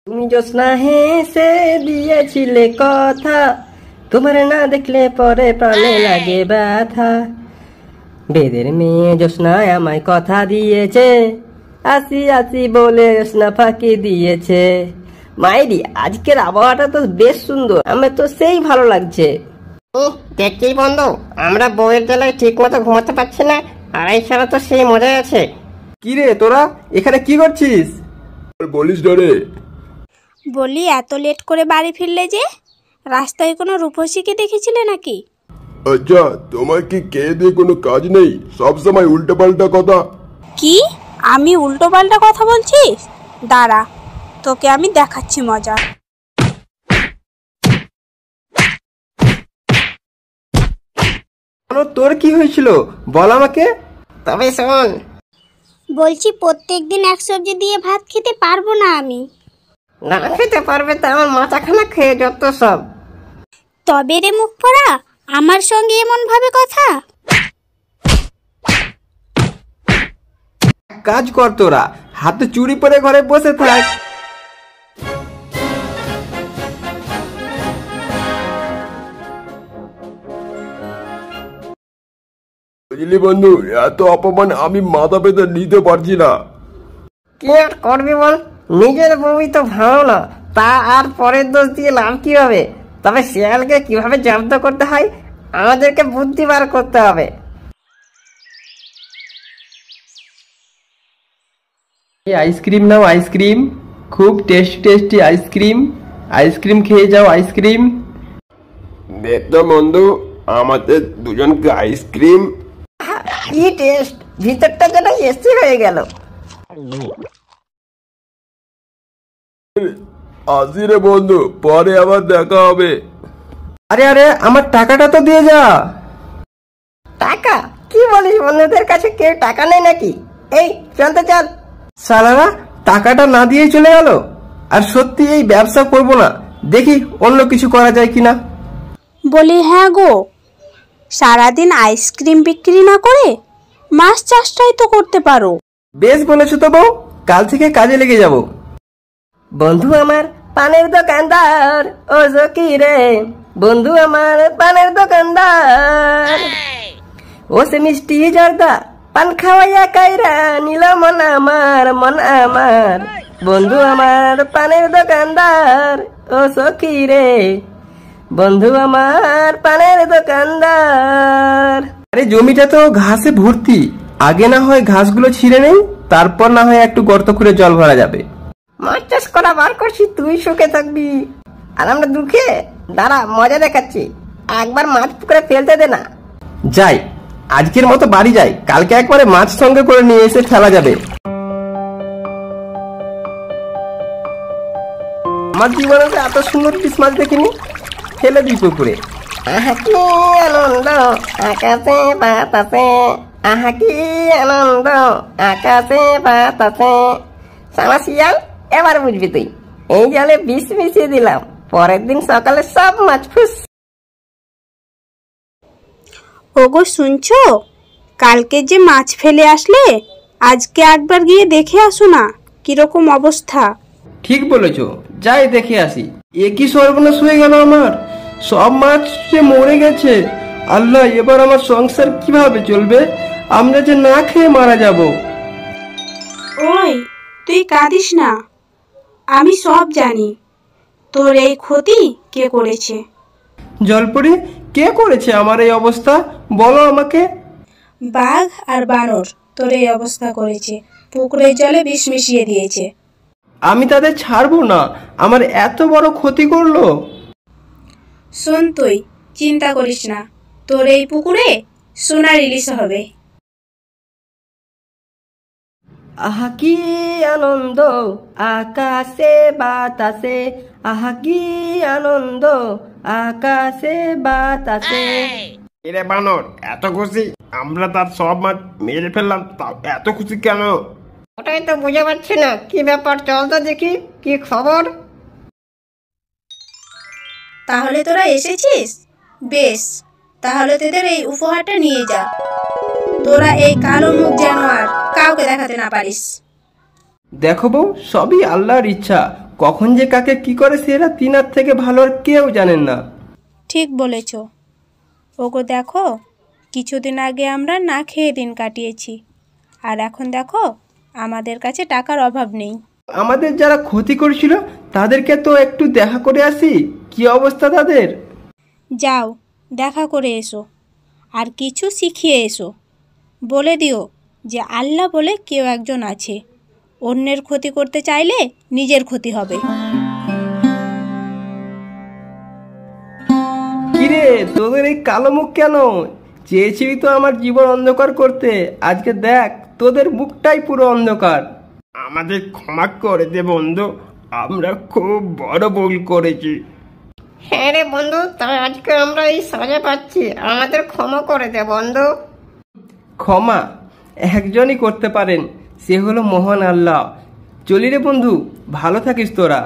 তুমি জ্যোৎস্না হেসে দিয়েছিলে কথা, তোমার না দেখলে পরে প্রাণে লাগে ব্যথা। বেদের মেয়ে জ্যোৎস্না আমায় কথা দিয়েছে, আসি আসি বলে জ্যোৎস্না ফাঁকি দিয়েছে। মাইরি, আজকের আবহাওয়াটা তো বেশ সুন্দর, আমার তো সেই ভালো লাগছে। দেখছি বন্ধু, আমরা বউয়ের জ্বালায় ঠিক মতো ঘুমাতে পারছি না, আর এই ছাড়া তো সেই মজাই আছে। কি রে তোরা এখানে কি করছিস? বলিস না রে। বলি, এত লেট করে বাড়ি ফিরলে যে? রাস্তায় কোনো রূপসীকে দেখেছিলে নাকি? আচ্ছা, তোমার কি কে দিয়ে কোনো কাজ নেই? সব সময় উল্টো পাল্টা কথা। কি? আমি উল্টো পাল্টা কথা বলছিস? দাঁড়া, তোকে আমি দেখাচ্ছি মজা। তোর কি হয়েছিল বল আমাকে। তবে শোন, বলছি প্রত্যেকদিন এক সবজি দিয়ে ভাত খেতে পারবো না আমি। না খেতে পারবে তা আমার মাথাখানা খেয়ে যত সব। তবে রে মুখ পড়া, আমার সঙ্গে এমন ভাবে কথা? কাজ কর, তোরা হাতে চুরি পরে ঘরে বসে থাক। বুঝলি বন্ধু, এত অপমান আমি মাথা পেতে নিতে পারছি না। কি আর করবি বল, নিজের বউই তো ভালো না, তা আর পরের দোষ দিয়ে লাভ কি হবে? তবে শিয়ালকে কিভাবে জব্দ করতে হয় আমাদেরকে বুদ্ধি বার করতে হবে। আইসক্রিম নাও, আইসক্রিম, খুব টেস্টি টেস্টি আইসক্রিম। আইসক্রিম খেয়ে যাও, আইসক্রিম। দেখতো বন্ধু, আমাদের দুজনকে আইসক্রিম। কি টেস্ট, ভিতরটা যেন এসি হয়ে গেল। আসি রে বন্ধু, পরে আবার দেখা হবে। আরে আরে, আমার টাকাটা তো দিয়ে যা। টাকা? কি বলিস, বন্ধুদের কাছে কেউ টাকা নেই নাকি? এই চলতে চল। সালারা টাকাটা না দিয়ে চলে গেল। আর সত্যি এই ব্যবসা করব না, দেখি অন্য কিছু করা যায় কিনা। বলি, হ্যাঁ গো, সারাদিন আইসক্রিম বিক্রি না করে মাছ চাষটাই তো করতে পারো। বেশ বলেছো তো বউ, কাল থেকে কাজে লেগে যাব। বন্ধু আমার পানের দোকানদার, ও জকি রে, বন্ধু আমার পানের দোকানদার। ও সে মিষ্টি জর্দা পান খাওয়াইয়া কাইরা নিল মন আমার, মন আমার। বন্ধু আমার পানের দোকানদার, ও সখী রে, বন্ধু আমার পানের দোকানদার। আরে জমিটা তো ঘাসে ভর্তি, আগে না হয় ঘাসগুলো ছিঁড়ে নেই, তারপর না হয় একটু গর্ত করে জল ভরা যাবে। মাছ চাষ করা বার করছি, তুই সুখে থাকবি আর আমরা দুঃখে। দাঁড়া, মজা দেখাচ্ছি, একবার মাছ পুকুরে ফেলতে দে না। যাই, আজকের মতো বাড়ি যাই, কালকে একবারে মাছ সঙ্গে করে নিয়ে এসে ফেলা যাবে। আমার জীবনে তো এত সুন্দর পিস মাছ দেখিনি, ফেলে দিই পুকুরে। আহা কি আনন্দ আকাশে বাতাসে, আহা কি আনন্দ আকাশে বাতাসে। সালা শিয়াল, এবার বুঝবি তুই। এই জলে বিষ মিশিয়ে দিলাম, পরের দিন সকালে সব মাছ ফুস। ওগো শুনছো, কালকে যে মাছ ফেলে আসলে, আজকে একবার গিয়ে দেখে আসো না কিরকম অবস্থা। ঠিক বলেছ, যাই দেখে আসি। এ কি সর্বনাশ হয়ে গেল আমার, সব মাছ যে মরে গেছে। আল্লাহ, এবার আমার সংসার কিভাবে চলবে? আমরা যে না খেয়ে মারা যাব। ওই তুই কাঁদিস না, আমি সব জানি। তোর এই ক্ষতি কে করেছে? জলপরি, কে করেছে আমার এই অবস্থা, বলো আমাকে। বাঘ আর বানর তোর এই অবস্থা করেছে, পুকুরের জলে বিষ মিশিয়ে দিয়েছে। আমি তাদের ছাড়বো না, আমার এত বড় ক্ষতি করলো। শোন, তুই চিন্তা করিস না, তোর এই পুকুরে সোনার ইলিশ হবে। আহা কি আনন্দ আকাশে বাতাসে, আহা কি আনন্দ আকাশে বাতাসে। এরে বানর, এত খুশি? আমরা তার সব মাছ মেরে ফেললাম, তাও এত খুশি কেন? ওটাই তো বুঝে পাচ্ছি না, কি ব্যাপার, চল তো দেখি কি খবর। তাহলে তোরা এসেছিস, বেশ, তাহলে তোদের এই উপহারটা নিয়ে যা। তোরা এই কালো মুখ যেন আর কাউকে দেখাতে না পারিস। দেখো বউ, সবই আল্লাহর ইচ্ছা, কখন যে কাকে কি করে সেরা তিনার থেকে ভালো আর কেউ জানেন না। ঠিক বলেছ। ওগো দেখো, কিছুদিন আগে আমরা না খেয়ে দিন কাটিয়েছি, আর এখন দেখো আমাদের কাছে টাকার অভাব নেই। আমাদের যারা ক্ষতি করেছিল তাদেরকে তো একটু দেখা করে আসি, কি অবস্থা তাদের। যাও, দেখা করে এসো, আর কিছু শিখিয়ে এসো। বলে দিও যে আল্লাহ বলে কেউ একজন আছে, অন্যের ক্ষতি করতে চাইলে নিজের ক্ষতি হবে। কিরে তোদের এই কালো মুখ কেন? চেয়েছিলি তো আমার জীবন অন্ধকার করতে, আজকে দেখ তোদের মুখটাই পুরো অন্ধকার। আমাদের ক্ষমা করে দে বন্ধু, আমরা খুব বড় ভুল করেছি। হ্যাঁ রে বন্ধু, তাই আজকে আমরা এই সাজা পাচ্ছি, আমাদের ক্ষমা করে দে বন্ধু। ক্ষমা একজনই করতে পারেন, সে হলো মহান আল্লাহ। চলি রে বন্ধু, ভালো থাকিস তোরা।